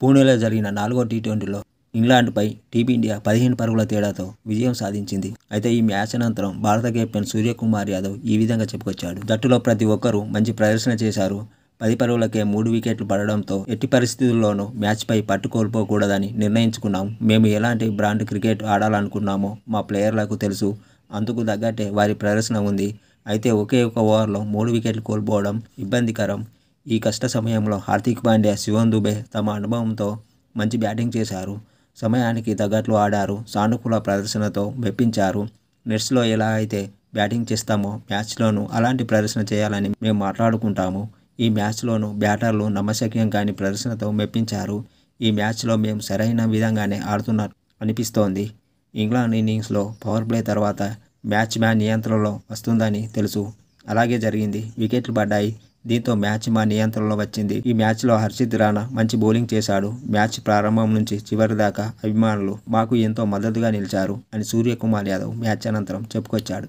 పూణేలో జరిగిన 4వ టీ20లో ఇంగ్లాండ్పై టీమిండియా 15 పరుగుల తేడాతో విజయం సాధించింది. అయితే ఈ మ్యాచ్ అనంతరం భారత కెప్టెన్ సూర్యకుమార్ యాదవ్ ఈ విధంగా చెప్పుకొచ్చాడు. జట్టులో ప్రతి ఒక్కరూ మంచి ప్రదర్శన చేశారు. 10 పరుగులకే 3 వికెట్లు పడడంతో ఎట్టి పరిస్థితుల్లోనూ మ్యాచ్పై పట్టు కోల్పోకూడదని నిర్ణయించుకున్నాం. మేము ఎలాంటి బ్రాండ్ క్రికెట్ ఆడాలనుకున్నామో మా ప్లేయర్లకు తెలుసు. అందుకు తగ్గట్టే వారి ప్రదర్శన ఉంది. అయితే ఒకే ఒక ఓవర్లో 3 వికెట్లు కోల్పోవడం ఇబ్బందికరం. ఈ కష్ట సమయంలో హార్దిక్ పాండ్యా, శివం దుబే తమ అనుభవంతో మంచి బ్యాటింగ్ చేశారు. సమయానికి తగ్గట్లు ఆడారు. సానుకూల ప్రదర్శనతో మెప్పించారు. నెట్స్లో ఎలా అయితే బ్యాటింగ్ చేస్తామో మ్యాచ్లోనూ అలాంటి ప్రదర్శన చేయాలని మేము మాట్లాడుకుంటాము. ఈ మ్యాచ్లోనూ బ్యాటర్లు నమ్మశక్యం కాని ప్రదర్శనతో మెప్పించారు. ఈ మ్యాచ్లో మేము సరైన విధంగానే ఆడుతున్నట్టు అనిపిస్తోంది. ఇంగ్లాండ్ ఇన్నింగ్స్లో పవర్ ప్లే తర్వాత మ్యాచ్ మా నియంత్రణలో వస్తుందని తెలుసు. అలాగే జరిగింది. వికెట్లు పడ్డాయి. దీంతో మ్యాచ్ మా నియంత్రణలో వచ్చింది. ఈ మ్యాచ్లో హర్షిత్ రాణా మంచి బౌలింగ్ చేశాడు. మ్యాచ్ ప్రారంభం నుంచి చివరి దాకా అభిమానులు మాకు ఎంతో మద్దతుగా నిలిచారు అని సూర్యకుమార్ యాదవ్ మ్యాచ్ అనంతరం చెప్పుకొచ్చాడు.